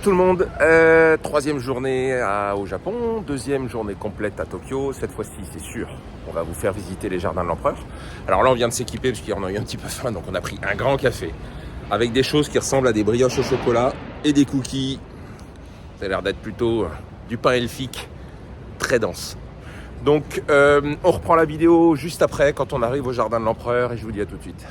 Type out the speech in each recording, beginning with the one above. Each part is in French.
tout le monde, troisième journée au Japon, deuxième journée complète à Tokyo. Cette fois-ci, c'est sûr, on va vous faire visiter les jardins de l'empereur. Alors là, on vient de s'équiper parce qu'on a eu un petit peu faim, donc on a pris un grand café avec des choses qui ressemblent à des brioches au chocolat et des cookies. Ça a l'air d'être plutôt du pain elfique, très dense. Donc, on reprend la vidéo juste après, quand on arrive au jardin de l'empereur, et je vous dis à tout de suite.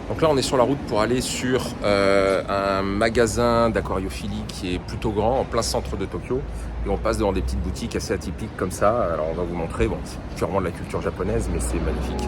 Donc là, on est sur la route pour aller sur un magasin d'aquariophilie qui est plutôt grand, en plein centre de Tokyo. Et on passe devant des petites boutiques assez atypiques comme ça. Alors on va vous montrer, bon, c'est purement de la culture japonaise, mais c'est magnifique.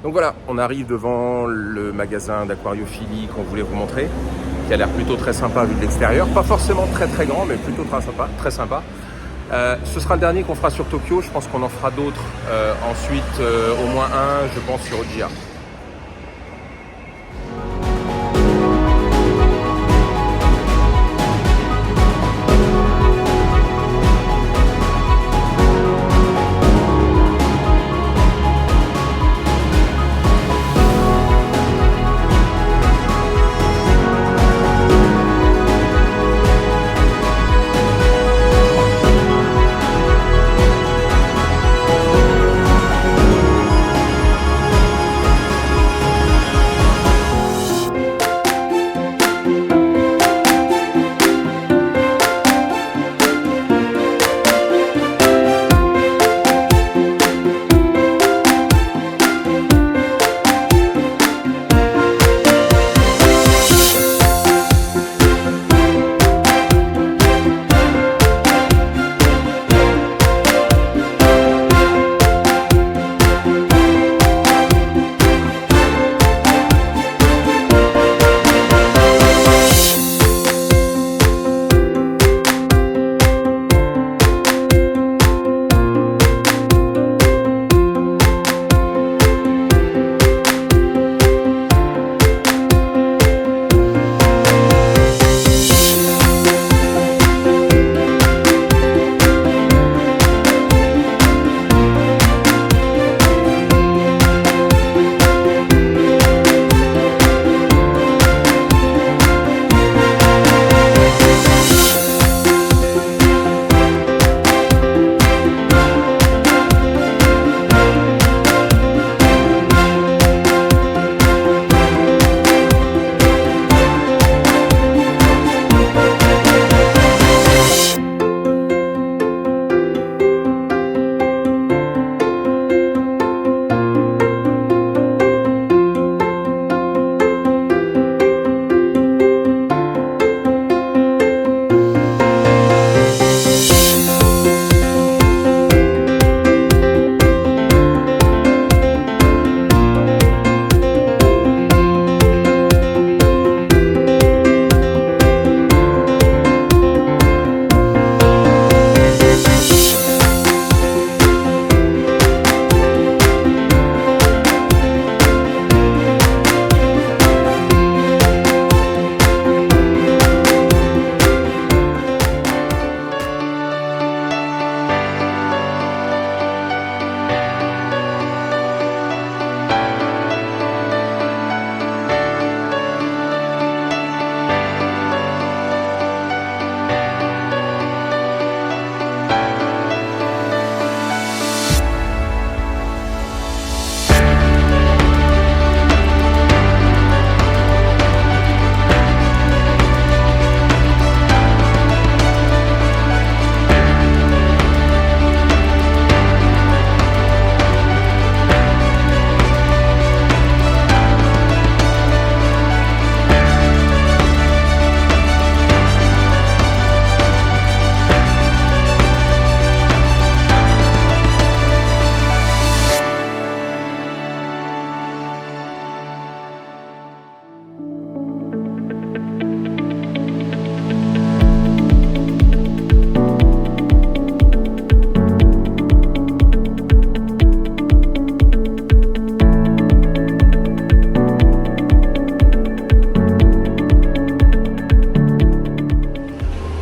Donc voilà, on arrive devant le magasin d'aquariophilie qu'on voulait vous montrer, qui a l'air plutôt très sympa vu de l'extérieur. Pas forcément très grand, mais plutôt très sympa. Ce sera le dernier qu'on fera sur Tokyo. Je pense qu'on en fera d'autres ensuite, au moins un, je pense, sur Ojia.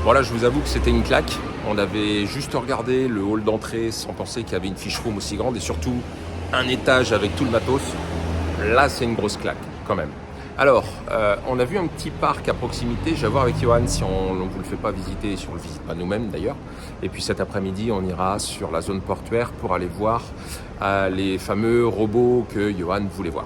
Bon là, je vous avoue que c'était une claque. On avait juste regardé le hall d'entrée sans penser qu'il y avait une fish room aussi grande et surtout un étage avec tout le matos. Là, c'est une grosse claque quand même. Alors, on a vu un petit parc à proximité. Je vais voir avec Johan si on ne vous le fait pas visiter, si on ne le visite pas nous-mêmes d'ailleurs. Et puis cet après-midi, on ira sur la zone portuaire pour aller voir les fameux robots que Johan voulait voir.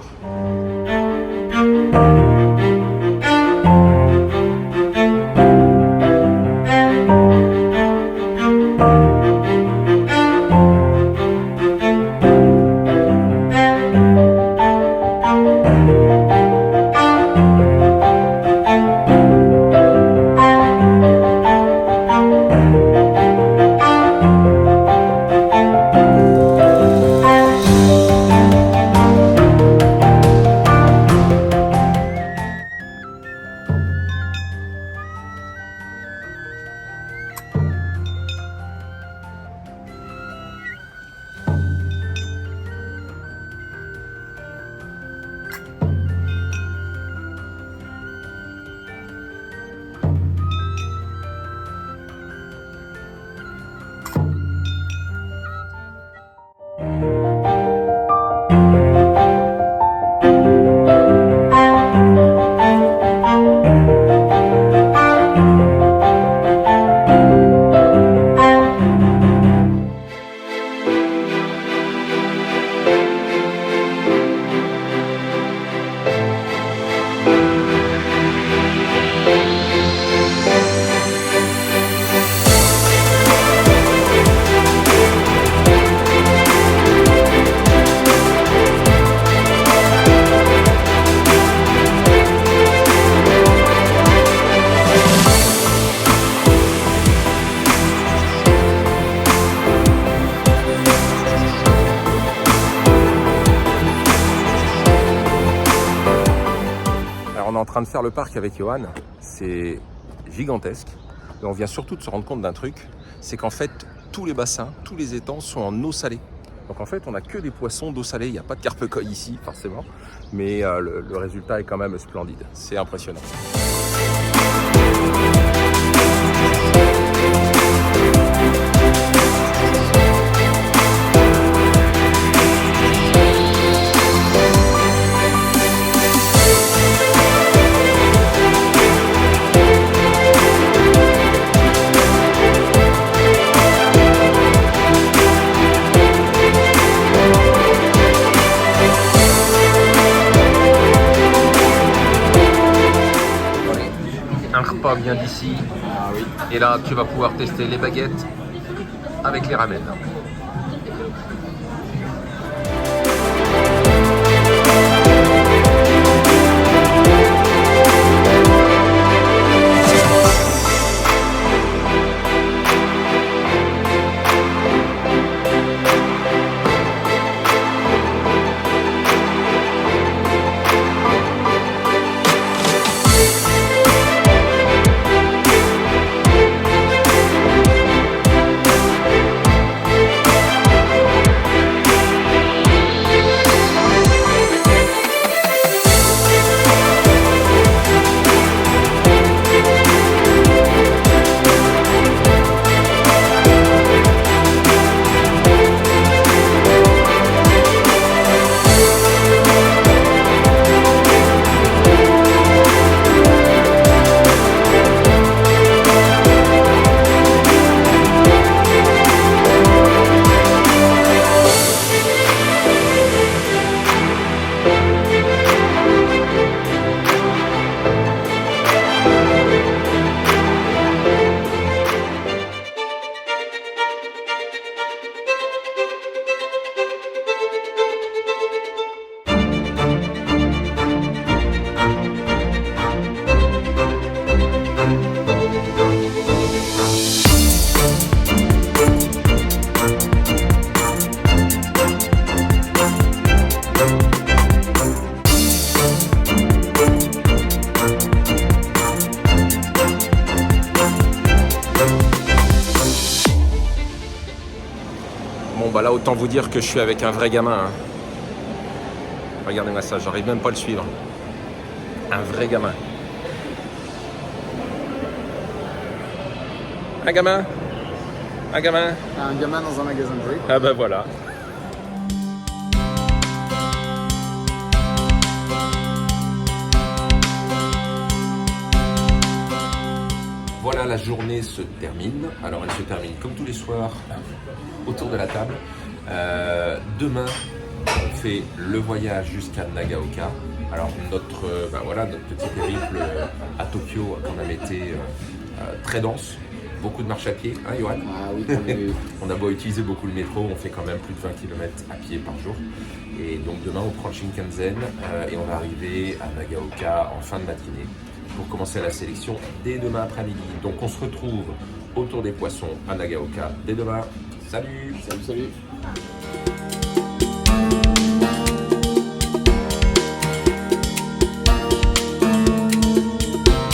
On est en train de faire le parc avec Johan, c'est gigantesque. Et on vient surtout de se rendre compte d'un truc, c'est qu'en fait, tous les bassins, tous les étangs sont en eau salée. Donc en fait, on n'a que des poissons d'eau salée, il n'y a pas de carpe-coille ici, forcément. Mais le résultat est quand même splendide, c'est impressionnant. Un repas vient d'ici, et là tu vas pouvoir tester les baguettes avec les ramen. Bon bah là autant vous dire que je suis avec un vrai gamin. Hein. Regardez-moi ça, j'arrive même pas à le suivre. Un vrai gamin. Un gamin? Un gamin? Un gamin dans un magasin de jouets. Ah bah voilà. Voilà, la journée se termine. Alors elle se termine comme tous les soirs autour de la table. Demain, on fait le voyage jusqu'à Nagaoka. Alors notre petit périple à Tokyo a quand même été très dense. Beaucoup de marche à pied, hein Johan? Ah oui, quand même. On a beau utiliser beaucoup le métro, on fait quand même plus de 20 km à pied par jour. Et donc demain on prend le Shinkansen et on va arriver à Nagaoka en fin de matinée pour commencer la sélection dès demain après-midi. Donc on se retrouve autour des poissons à Nagaoka dès demain. Salut! Salut, salut.